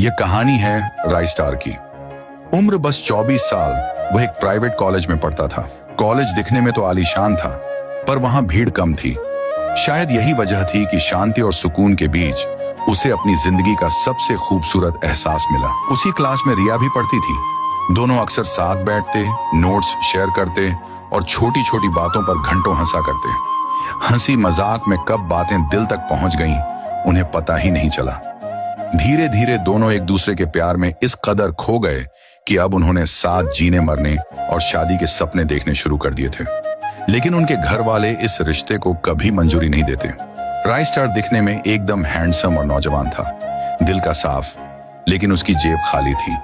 ये कहानी है राई स्टार की। उम्र बस 24 साल। वह एक प्राइवेट कॉलेज में पढ़ता था। कॉलेज दिखने में तो आलीशान था, पर वहां भीड़ कम थी। शायद यही वजह थी कि शांति और सुकून के बीच उसे अपनी जिंदगी का सबसे खूबसूरत एहसास मिला। उसी क्लास में रिया भी पढ़ती थी। दोनों अक्सर साथ बैठते, नोट्स शेयर करते और छोटी छोटी बातों पर घंटों हंसा करते। हंसी मजाक में कब बातें दिल तक पहुंच गईं, उन्हें पता ही नहीं चला। धीरे धीरे दोनों एक दूसरे के प्यार में इस कदर खो गए कि अब उन्होंने साथ जीने मरने और शादी के सपने देखने शुरू कर दिए थे। लेकिन उनके घर वाले इस रिश्ते को कभी मंजूरी नहीं देते। राई स्टार दिखने में एकदम हैंडसम और नौजवान था, दिल का साफ, लेकिन उसकी जेब खाली थी।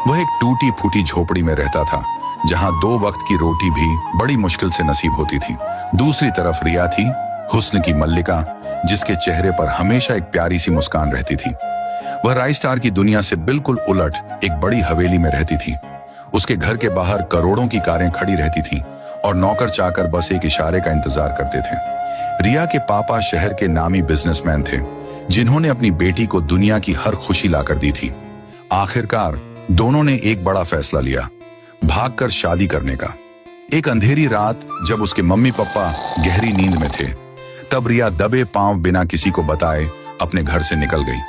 वह एक टूटी फूटी झोपड़ी में रहता था, जहां 2 वक्त की रोटी भी बड़ी मुश्किल से नसीब होती थी। दूसरी तरफ रिया थी, हुस्न की मल्लिका, जिसके चेहरे पर हमेशा एक प्यारी सी मुस्कान रहती थी। वह राई स्टार की दुनिया से बिल्कुल उलट एक बड़ी हवेली में रहती थी। उसके घर के बाहर करोड़ों की कारें खड़ी रहती थीं और नौकर चाकर बस एक इशारे का इंतजार करते थे। रिया के पापा शहर के नामी बिजनेसमैन थे, जिन्होंने अपनी बेटी को दुनिया की हर खुशी लाकर दी थी। आखिरकार दोनों ने एक बड़ा फैसला लिया, भागकर शादी करने का। एक अंधेरी रात जब उसके मम्मी पापा गहरी नींद में थे, तब रिया दबे पांव बिना किसी को बताए अपने घर से निकल गई।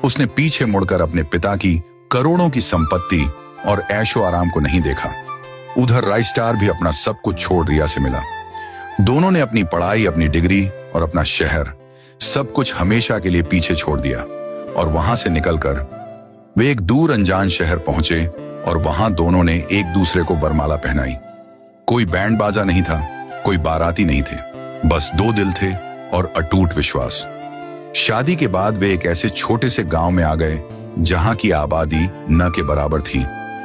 उसने पीछे मुड़कर अपने पिता की करोड़ों की संपत्ति और ऐशो आराम को नहीं देखा। उधर राई स्टार भी अपना सब कुछ छोड़ रिया से मिला। दोनों ने अपनी पढ़ाई, अपनी डिग्री और अपना शहर, सब कुछ हमेशा के लिए पीछे छोड़ दिया और वहां से निकलकर वे एक दूर अनजान शहर पहुंचे और वहां दोनों ने एक दूसरे को वरमाला पहनाई। कोई बैंड बाजा नहीं था, कोई बाराती नहीं थे, बस 2 दिल थे और अटूट विश्वास। शादी के बाद वे एक ऐसे छोटे से गांव में आ गए जहां की आबादी न के बराबर थी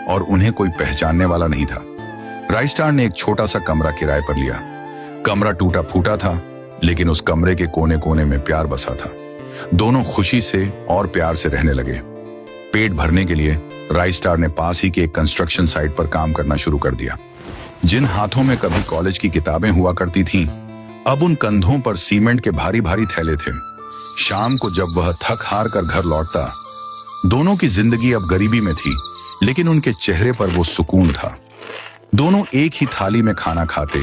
और उन्हें कोई पहचानने वाला नहीं था। राई स्टार ने एक छोटा सा कमरा किराए पर लिया। कमरा टूटा फूटा था, लेकिन उस कमरे के कोने कोने में प्यार बसा था। दोनों खुशी से और प्यार से रहने लगे। पेट भरने के लिए राई स्टार ने पास ही के एक कंस्ट्रक्शन साइट पर काम करना शुरू कर दिया। जिन हाथों में कभी कॉलेज की किताबें हुआ करती थीं, अब उन कंधों पर सीमेंट के भारी भारी थैले थे। शाम को जब वह थक हार कर घर लौटता, दोनों की जिंदगी अब गरीबी में थी, लेकिन उनके चेहरे पर वो सुकून था। दोनों एक ही थाली में खाना खाते।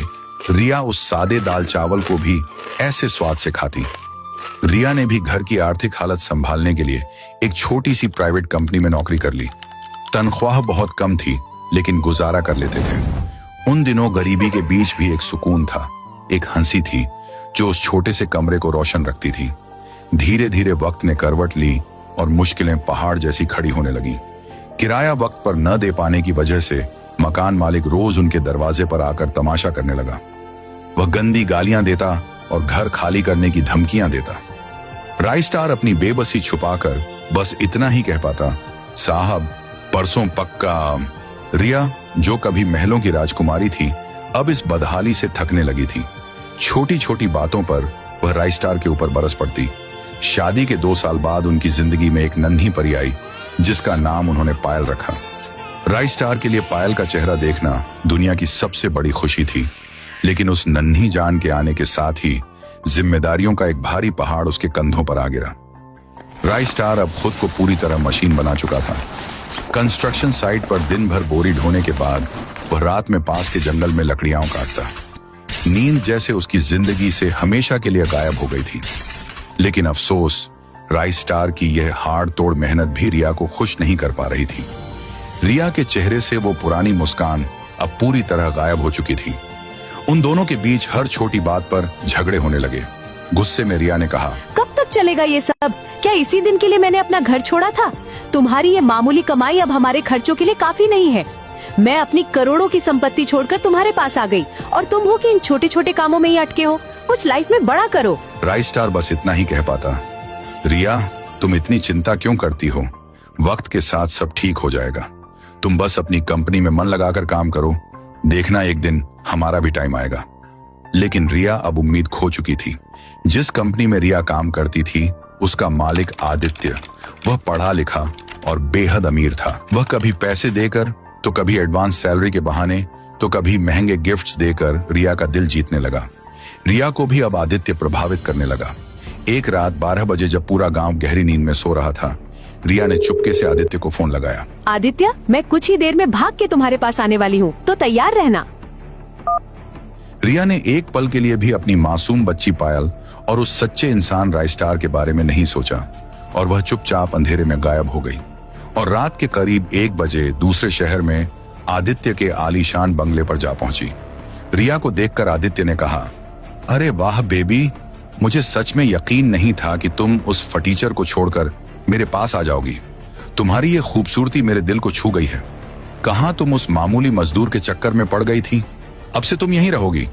रिया उस सादे दाल चावल को भी ऐसे स्वाद से खाती। रिया ने भी घर की आर्थिक हालत संभालने के लिए एक छोटी सी प्राइवेट कंपनी में नौकरी कर ली। तनख्वाह बहुत कम थी, लेकिन गुजारा कर लेते थे। उन दिनों गरीबी के बीच भी एक सुकून था, एक हंसी थी जो उस छोटे से कमरे को रोशन रखती थी। धीरे धीरे वक्त ने करवट ली और मुश्किलें पहाड़ जैसी खड़ी होने लगी। किराया वक्त पर न दे पाने की वजह से मकान मालिक रोज उनके दरवाजे पर आकर तमाशा करने लगा। वह गंदी गालियां देता और घर खाली करने की धमकियां देता। राई स्टार अपनी बेबसी छुपाकर बस इतना ही कह पाता, साहब परसों पक्का। रिया, जो कभी महलों की राजकुमारी थी, अब इस बदहाली से थकने लगी थी। छोटी छोटी बातों पर वह राई स्टार के ऊपर बरस पड़ती। शादी के 2 साल बाद उनकी जिंदगी में एक नन्ही परी आई, जिसका नाम उन्होंने पायल रखा। राई स्टार के लिए पायल का चेहरा देखना दुनिया की सबसे बड़ी खुशी थी, लेकिन उस नन्ही जान के आने के साथ ही जिम्मेदारियों का एक भारी पहाड़ उसके कंधों पर आ गिरा। राई स्टार अब खुद को पूरी तरह मशीन बना चुका था। कंस्ट्रक्शन साइट पर दिन भर बोरी ढोने के बाद वह रात में पास के जंगल में लकड़ियां काटता। नींद जैसे उसकी जिंदगी से हमेशा के लिए गायब हो गई थी। लेकिन अफसोस, राई स्टार की यह हाड़ तोड़ मेहनत भी रिया को खुश नहीं कर पा रही थी। रिया के चेहरे से वो पुरानी मुस्कान अब पूरी तरह गायब हो चुकी थी। उन दोनों के बीच हर छोटी बात पर झगड़े होने लगे। गुस्से में रिया ने कहा, कब तक चलेगा ये सब? क्या इसी दिन के लिए मैंने अपना घर छोड़ा था? तुम्हारी ये मामूली कमाई अब हमारे खर्चों के लिए काफी नहीं है। मैं अपनी करोड़ों की संपत्ति छोड़कर तुम्हारे पास आ गई और तुम हो कि इन छोटे छोटे कामों में ही अटके हो। कुछ लाइफ में बड़ा करो। राई स्टार बस इतना ही कह पाता, रिया तुम इतनी चिंता क्यों करती हो? वक्त के साथ सब ठीक हो जाएगा। तुम बस अपनी कंपनी में मन लगाकर काम करो, देखना एक दिन हमारा भी टाइम आएगा। लेकिन रिया अब उम्मीद खो चुकी थी। जिस कंपनी में रिया काम करती थी, उसका मालिक आदित्य, वह पढ़ा लिखा और बेहद अमीर था। वह कभी पैसे देकर, तो कभी एडवांस सैलरी के बहाने, तो कभी महंगे गिफ्ट्स देकर रिया का दिल जीतने लगा। रिया को भी अब आदित्य प्रभावित करने लगा। एक रात 12 बजे जब पूरा गांव गहरी नींद में सो रहा था, रिया ने चुपके से आदित्य को फोन लगाया। आदित्य, मैं कुछ ही देर में भाग के तुम्हारे पास आने वाली हूँ, तो तैयार रहना। रिया ने एक पल के लिए भी अपनी मासूम बच्ची पायल और उस सच्चे इंसान राइस्टार के बारे में नहीं सोचा और वह चुपचाप अंधेरे में गायब हो गई। और रात के करीब 1 बजे दूसरे शहर में आदित्य के आलीशान बंगले पर जा पहुंची। रिया को देखकर आदित्य ने कहा, अरे वाह बेबी, मुझे सच में यकीन नहीं था कि तुम उस फटीचर को छोड़कर मेरे पास आ जाओगी। तुम्हारी ये खूबसूरती मेरे दिल को छू गई है। कहाँ तुम उस मामूली मजदूर के चक्कर में पड़ गई थी? अब से तुम यहीं रहोगी?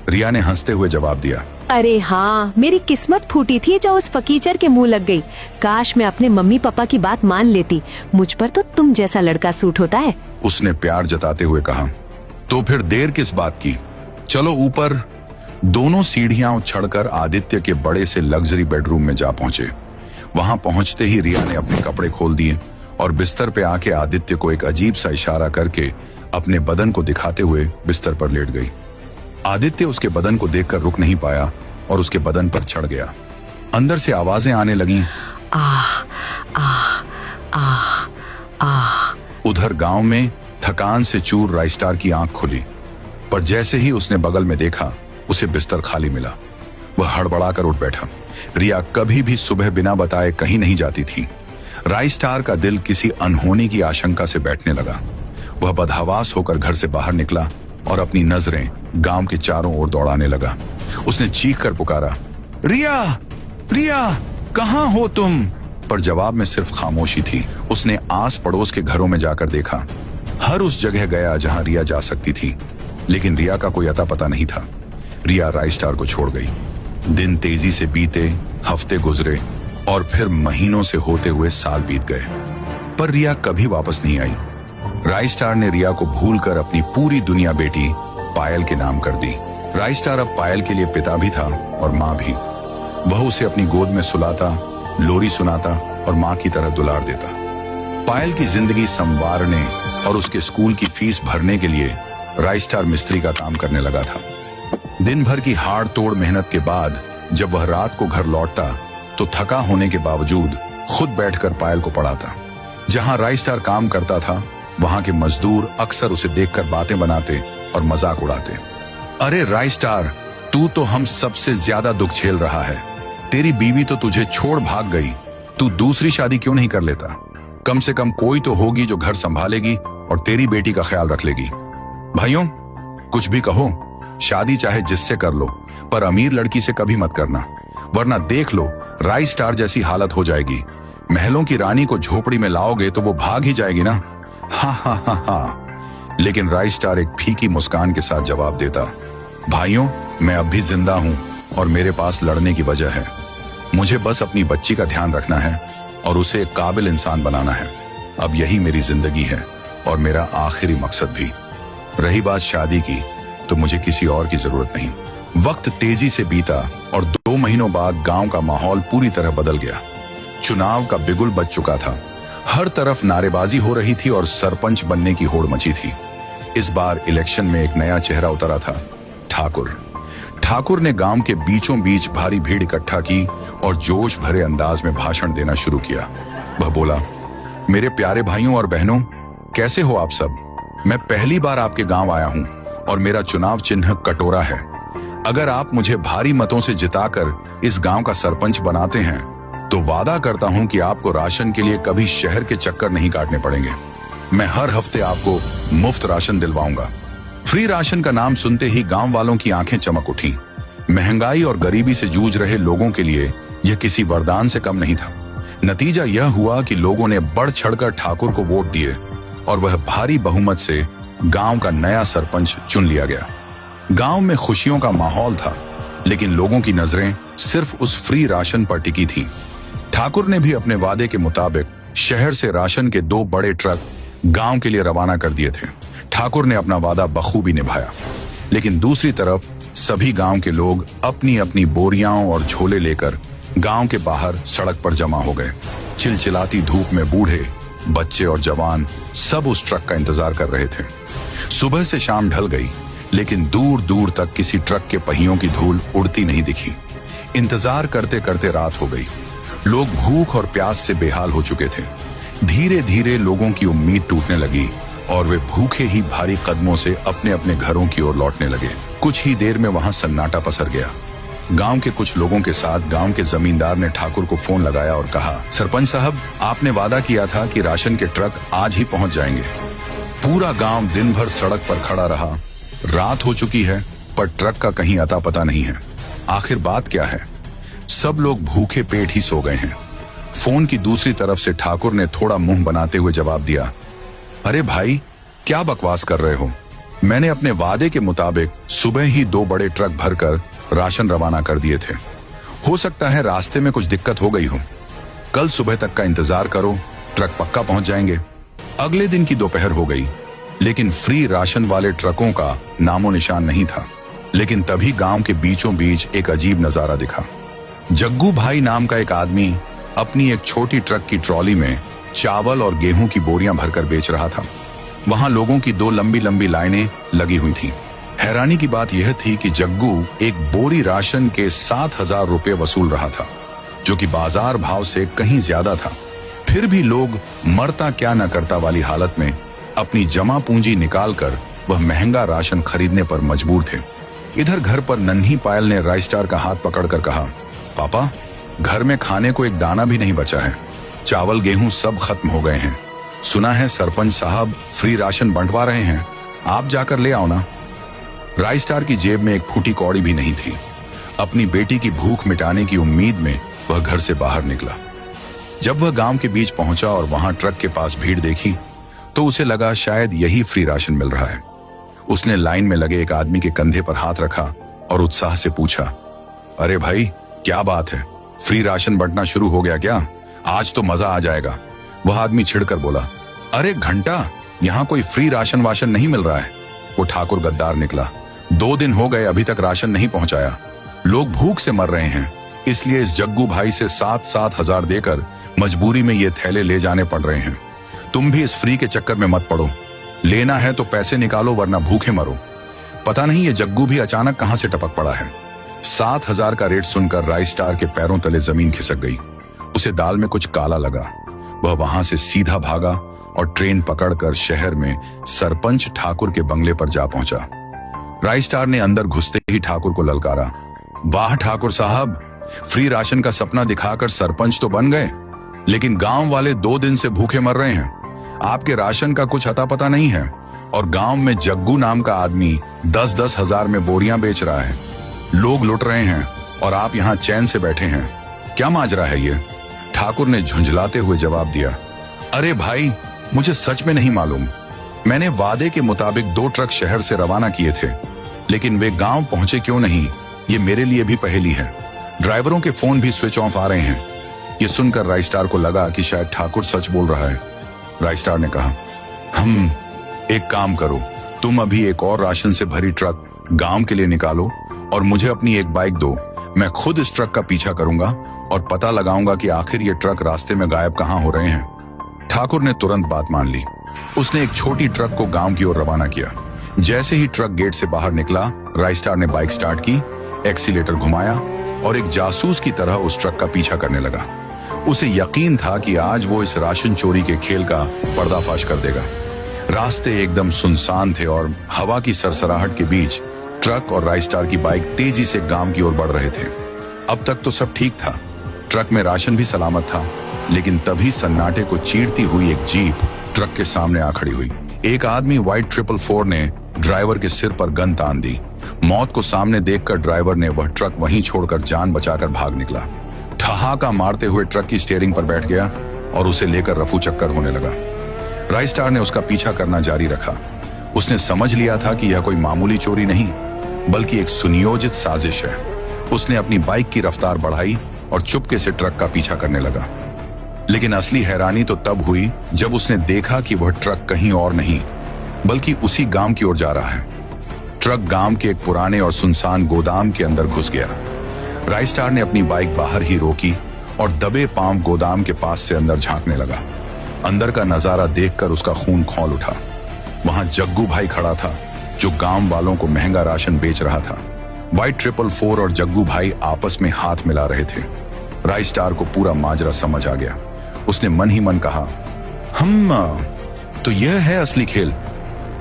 रिया ने हंसते हुए जवाब दिया। अरे हाँ, मेरी किस्मत फूटी थी जो उस फकीचर के मुंह लग गई। काश मैं अपने मम्मी पापा की बात मान लेती। मुझ पर तो तुम जैसा लड़का सूट होता है। उसने प्यार जताते हुए कहा। तो फिर देर किस बात की, चलो ऊपर। दोनों सीढ़ियां चढ़कर आदित्य के बड़े से लग्जरी बेडरूम में जा पहुंचे। वहां पहुंचते ही रिया ने अपने कपड़े खोल दिए और बिस्तर पे आके आदित्य को एक अजीब सा इशारा करके अपने बदन को दिखाते हुए बिस्तर पर लेट गई। आदित्य उसके बदन को देखकर रुक नहीं पाया और उसके बदन पर चढ़ गया। अंदर से आवाजें आने लगीं। आह आह आह आह। उधर गांव में थकान से चूर राइस्टार की आंख खुली, पर जैसे ही उसने बगल में देखा उसे बिस्तर खाली मिला। वह हड़बड़ाकर उठ बैठा। रिया कभी भी सुबह बिना बताए कहीं नहीं जाती थी। राइस्टार का दिल किसी अनहोनी की आशंका से बैठने लगा। वह बदहवास होकर घर से बाहर निकला और अपनी नजरें गांव के चारों ओर दौड़ाने लगा। उसने चीख कर पुकारा, रिया, रिया, कहां हो तुम? पर जवाब में सिर्फ खामोशी थी। उसने आस पड़ोस के घरों में जाकर देखा। हर उस जगह गया जहां रिया जा सकती थी, लेकिन रिया का कोई अता पता नहीं था। रिया राइस्टार को छोड़ गई। दिन तेजी से बीते, हफ्ते गुजरे और फिर महीनों से होते हुए साल बीत गए, पर रिया कभी वापस नहीं आई। राइस्टार ने रिया को भूलकर अपनी पूरी दुनिया बेटी पायल के नाम कर दी। राइस्टार अब पायल के लिए पिता भी था और माँ भी। वह उसे अपनी गोद में सुलाता, लोरी सुनाता और माँ की तरह दुलार देता। पायल की जिंदगी संवारने और उसके स्कूल की फीस भरने के लिए राइस्टार मिस्त्री का काम करने लगा था। दिन भर की हाड़ तोड़ मेहनत के बाद जब वह रात को घर लौटता तो थका होने के बावजूद खुद बैठकर पायल को पढ़ाता। जहां राइस्टार काम करता था वहां के मजदूर अक्सर उसे देखकर बातें बनाते और मजाक उड़ाते। अरे राइस्टार, तू तो हम सबसे ज्यादा दुख झेल रहा है। तेरी बीवी तो तुझे छोड़ भाग गई। तू दूसरी शादी क्यों नहीं कर लेता? कम से कम कोई तो होगी जो घर संभालेगी और तेरी बेटी का ख्याल रख लेगी। भाइयों, कुछ भी कहो, शादी चाहे जिससे कर लो, पर अमीर लड़की से कभी मत करना, वरना देख लो राइस्टार जैसी हालत हो जाएगी। महलों की रानी को झोपड़ी में लाओगे तो वो भाग ही जाएगी ना। हा हा हा हा। लेकिन राइस्टार एक फीकी मुस्कान के साथ जवाब देता, भाइयों, मैं अब भी जिंदा हूं और मेरे पास लड़ने की वजह है। मुझे बस अपनी बच्ची का ध्यान रखना है और उसे एक काबिल इंसान बनाना है। अब यही मेरी जिंदगी है और मेरा आखिरी मकसद भी। रही बात शादी की, तो मुझे किसी और की जरूरत नहीं। वक्त तेजी से बीता और 2 महीनों बाद गांव का माहौल पूरी तरह बदल गया। चुनाव का बिगुल बज चुका था। हर तरफ नारेबाजी हो रही थी और सरपंच बनने की होड़ मची थी। इस बार इलेक्शन में एक नया चेहरा उतरा था, ठाकुर। ठाकुर ने गांव के बीचों बीच भारी भीड़ इकट्ठा की और जोश भरे अंदाज में भाषण देना शुरू किया। वह बोला, मेरे प्यारे भाइयों और बहनों, कैसे हो आप सब? मैं पहली बार आपके गांव आया हूं और मेरा चुनाव चिन्ह कटोरा है। अगर आप मुझे भारी मतों से जिताकर इस गांव का सरपंच बनाते हैं तो वादा करता हूं कि आपको राशन के लिए कभी शहर के चक्कर नहीं काटने पड़ेंगे। मैं हर हफ्ते आपको मुफ्त राशन दिलवाऊंगा। फ्री राशन का नाम सुनते ही गांव वालों की आंखें चमक उठी। महंगाई और गरीबी से जूझ रहे लोगों के लिए यह किसी वरदान से कम नहीं था। नतीजा यह हुआ कि लोगों ने बढ़ चढ़कर ठाकुर को वोट दिए और वह भारी बहुमत से गांव का नया सरपंच चुन लिया गया। गांव में खुशियों का माहौल था, लेकिन लोगों की नजरें सिर्फ उस फ्री राशन पर टिकी थीं। ठाकुर ने भी अपने वादे के मुताबिक शहर से राशन के 2 बड़े ट्रक गांव के लिए रवाना कर दिए थे। ठाकुर ने अपना वादा बखूबी निभाया, लेकिन दूसरी तरफ सभी गांव के लोग अपनी अपनी बोरियां और झोले लेकर गांव के बाहर सड़क पर जमा हो गए। चिलचिलाती धूप में बूढ़े, बच्चे और जवान सब उस ट्रक का इंतजार कर रहे थे। सुबह से शाम ढल गई, लेकिन दूर दूर तक किसी ट्रक के पहियों की धूल उड़ती नहीं दिखी। इंतजार करते करते रात हो गई। लोग भूख और प्यास से बेहाल हो चुके थे। धीरे धीरे लोगों की उम्मीद टूटने लगी और वे भूखे ही भारी कदमों से अपने अपने घरों की ओर लौटने लगे। कुछ ही देर में वहां सन्नाटा पसर गया। गांव के कुछ लोगों के साथ गांव के जमींदार ने ठाकुर को फोन लगाया और कहा, सरपंच साहब, आपने वादा किया था कि राशन के ट्रक आज ही पहुंच जाएंगे। पूरा गांव दिन भर सड़क पर खड़ा रहा। रात हो चुकी है पर ट्रक का कहीं अता पता नहीं है। आखिर बात क्या है? सब लोग भूखे पेट ही सो गए हैं। फोन की दूसरी तरफ से ठाकुर ने थोड़ा मुंह बनाते हुए जवाब दिया, अरे भाई, क्या बकवास कर रहे हो? मैंने अपने वादे के मुताबिक सुबह ही 2 बड़े ट्रक भरकर राशन रवाना कर दिए थे। हो सकता है रास्ते में कुछ दिक्कत हो गई हो। कल सुबह तक का इंतजार करो, ट्रक पक्का पहुंच जाएंगे। अगले दिन की दोपहर हो गई, लेकिन फ्री राशन वाले ट्रकों का नामो निशान नहीं था। लेकिन तभी गांव के बीचों बीच एक अजीब नजारा दिखा। जग्गू भाई नाम का एक आदमी अपनी एक छोटी ट्रक की ट्रॉली में चावल और गेहूं की बोरियां भरकर बेच रहा था। वहां लोगों की 2 लंबी लंबी लाइनें लगी हुई थीं। हैरानी की बात यह थी कि जग्गू एक बोरी राशन के 7,000 रुपए वसूल रहा था, जो कि बाजार भाव से कहीं ज्यादा था। फिर भी लोग मरता क्या न करता वाली हालत में अपनी जमा पूंजी निकालकर वह महंगा राशन खरीदने पर मजबूर थे। इधर घर पर नन्ही पायल ने राइस्टार का हाथ पकड़कर कहा, पापा, घर में खाने को एक दाना भी नहीं बचा है। चावल गेहूं सब खत्म हो गए हैं। सुना है सरपंच साहब फ्री राशन बंटवा रहे हैं, आप जाकर ले आओ ना। राइस्टार की जेब में एक फूटी कौड़ी भी नहीं थी। अपनी बेटी की भूख मिटाने की उम्मीद में वह घर से बाहर निकला। जब वह गांव के बीच पहुंचा और वहां ट्रक के पास भीड़ देखी तो उसे लगा शायद यही फ्री राशन मिल रहा है। उसने लाइन में लगे एक आदमी के कंधे पर हाथ रखा और उत्साह से पूछा, अरे भाई, क्या बात है, फ्री राशन बंटना शुरू हो गया क्या? आज तो मजा आ जाएगा। वह आदमी छिड़कर बोला, अरे घंटा, यहाँ कोई फ्री राशन वाशन नहीं मिल रहा है। वो ठाकुर गद्दार निकला। 2 दिन हो गए, अभी तक राशन नहीं पहुंचाया। लोग भूख से मर रहे हैं, इसलिए इस जग्गू भाई से 7-7 हजार देकर मजबूरी में ये थैले ले जाने पड़ रहे हैं। तुम भी इस फ्री के चक्कर में मत पड़ो। लेना है तो पैसे निकालो, वरना भूखे मरो। पता नहीं ये जग्गू भी अचानक कहां से टपक पड़ा है। 7,000 का रेट सुनकर राइस्टार के पैरों तले जमीन खिसक गई। उसे दाल में कुछ काला लगा। वह वहां से सीधा भागा और ट्रेन पकड़कर शहर में सरपंच ठाकुर के बंगले पर जा पहुंचा। राइस्टार ने अंदर घुसते ही ठाकुर को ललकारा, वाह ठाकुर साहब, फ्री राशन का सपना दिखाकर सरपंच तो बन गए, लेकिन गांव वाले 2 दिन से भूखे मर रहे हैं। आपके राशन का कुछ अता पता नहीं है और गांव में जग्गू नाम का आदमी 10-10 हजार में बोरियां बेच रहा है। लोग लुट रहे हैं और आप यहाँ चैन से बैठे हैं। क्या माजरा है ये? ठाकुर ने झुंझलाते हुए जवाब दिया, अरे भाई, मुझे सच में नहीं मालूम। मैंने वादे के मुताबिक 2 ट्रक शहर से रवाना किए थे, लेकिन वे गांव पहुंचे क्यों नहीं, ये मेरे लिए भी पहेली है। ड्राइवरों के फोन भी स्विच ऑफ आ रहे हैं। ये सुनकर राइस्टार को लगा कि शायद ठाकुर सच बोल रहा है। राइस्टार ने कहा, एक काम करो, तुम अभी एक और राशन से भरी ट्रक गांव के लिए निकालो और मुझे अपनी एक बाइक दो। मैं खुद इस ट्रक का पीछा करूंगा और पता लगाऊंगा कि आखिर ये ट्रक रास्ते में गायब कहां हो रहे हैं। ठाकुर ने तुरंत बात मान ली। उसने एक छोटी ट्रक को गांव की ओर रवाना किया। जैसे ही ट्रक गेट से बाहर निकला, राइस्टार ने बाइक स्टार्ट की, एक्सीलेटर घुमाया और एक जासूस की तरह उस ट्रक का पीछा करने लगा। उसे यकीन था कि आज वो इस राशन चोरी के खेल का पर्दाफाश कर देगा। रास्ते एकदम सुनसान थे और हवा की सरसराहट के बीच ट्रक और राइस्टार की बाइक तेजी से गांव की ओर बढ़ रहे थे। अब तक तो सब ठीक था, ट्रक में राशन भी सलामत था, लेकिन तभी सन्नाटे को चीरती हुई एक जीप ट्रक के सामने आ खड़ी हुई। एक आदमी व्हाइट 444 ने ड्राइवर के सिर पर गन तान दी। मौत को सामने देखकर ड्राइवर ने वह ट्रक वहीं छोड़कर जान बचाकर भाग निकला। ठहाका मारते हुए ट्रक की स्टीयरिंग पर बैठ गया और उसे लेकर रफू चक्कर होने लगा। राइस्टार ने उसका पीछा करना जारी रखा। उसने समझ लिया था कि यह कोई मामूली चोरी नहीं, बल्कि एक सुनियोजित साजिश है। उसने अपनी बाइक की रफ्तार बढ़ाई और चुपके से ट्रक का पीछा करने लगा। लेकिन असली हैरानी तो तब हुई जब उसने देखा कि वह ट्रक कहीं और नहीं, बल्कि उसी गांव की ओर जा रहा है। ट्रक गांव के एक पुराने और सुनसान गोदाम के अंदर घुस गया। राइस्टार ने अपनी बाइक बाहर ही रोकी और दबे पांव गोदाम के पास से अंदर झांकने लगा। अंदर का नजारा देखकर उसका खून खौल उठा। वहां जग्गू भाई खड़ा था, जो गांव वालों को महंगा राशन बेच रहा था। व्हाइट 444 और जग्गू भाई आपस में हाथ मिला रहे थे। राय स्टार को पूरा माजरा समझ आ गया। उसने मन ही मन कहा, तो यह है असली खेल।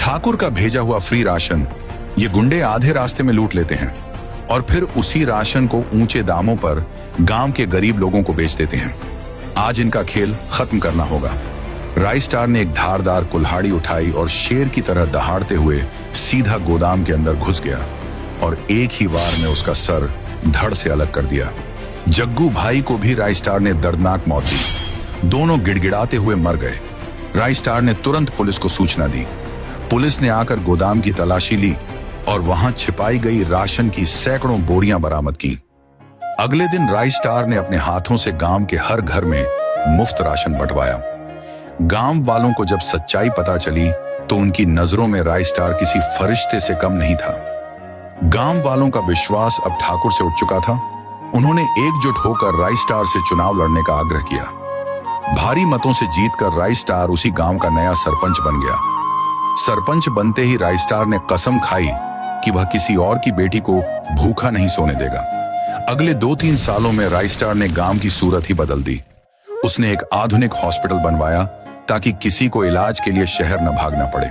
ठाकुर का भेजा हुआ फ्री राशन ये गुंडे आधे रास्ते में लूट लेते हैं और फिर उसी राशन को ऊंचे दामों पर गांव के गरीब लोगों को बेच देते हैं। आज इनका खेल खत्म करना होगा। राय स्टार ने एक धारदार कुल्हाड़ी उठाई और शेर की तरह दहाड़ते हुए सीधा गोदाम के अंदर घुस गया और एक ही वार में उसका सर धड़ से अलग कर दिया। जग्गू भाई को भी राय स्टार ने दर्दनाक मौत दी। दोनों गिड़गिड़ाते हुए मर गए। राय स्टार ने तुरंत पुलिस को सूचना दी। पुलिस ने आकर गोदाम की तलाशी ली और वहां छिपाई गई राशन की सैकड़ों बोरियां बरामद की। अगले दिन राय स्टार ने अपने हाथों से गांव के हर घर में मुफ्त राशन बंटवाया। गांव वालों को जब सच्चाई पता चली तो उनकी नजरों में राय स्टार किसी फरिश्ते से कम नहीं था। गांव वालों का विश्वास अब ठाकुर से उठ चुका था। उन्होंने एकजुट होकर राय स्टार से चुनाव लड़ने का आग्रह किया। भारी मतों से जीतकर राय स्टार उसी गांव का नया सरपंच बन गया। सरपंच बनते ही राय स्टार ने कसम खाई कि वह किसी और की बेटी को भूखा नहीं सोने देगा। अगले 2-3 सालों में राय स्टार ने गांव की सूरत ही बदल दी। उसने एक आधुनिक हॉस्पिटल बनवाया ताकि किसी को इलाज के लिए शहर न भागना पड़े।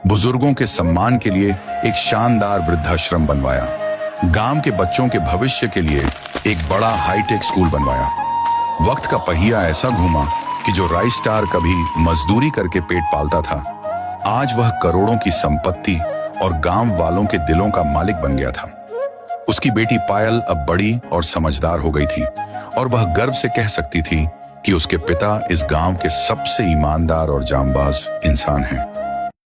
बुजुर्गों के सम्मान के लिए एक शानदार वृद्धाश्रम बनवाया। गांव के बच्चों के भविष्य के लिए एक बड़ा हाईटेक स्कूल बनवाया। वक्त का पहिया ऐसा घूमा कि जो राय स्टार कभी मजदूरी करके पेट पालता था, आज वह करोड़ों की संपत्ति और गांव वालों के दिलों का मालिक बन गया था। उसकी बेटी पायल अब बड़ी और समझदार हो गई थी और वह गर्व से कह सकती थी कि उसके पिता इस गांव के सबसे ईमानदार और जांबाज इंसान हैं।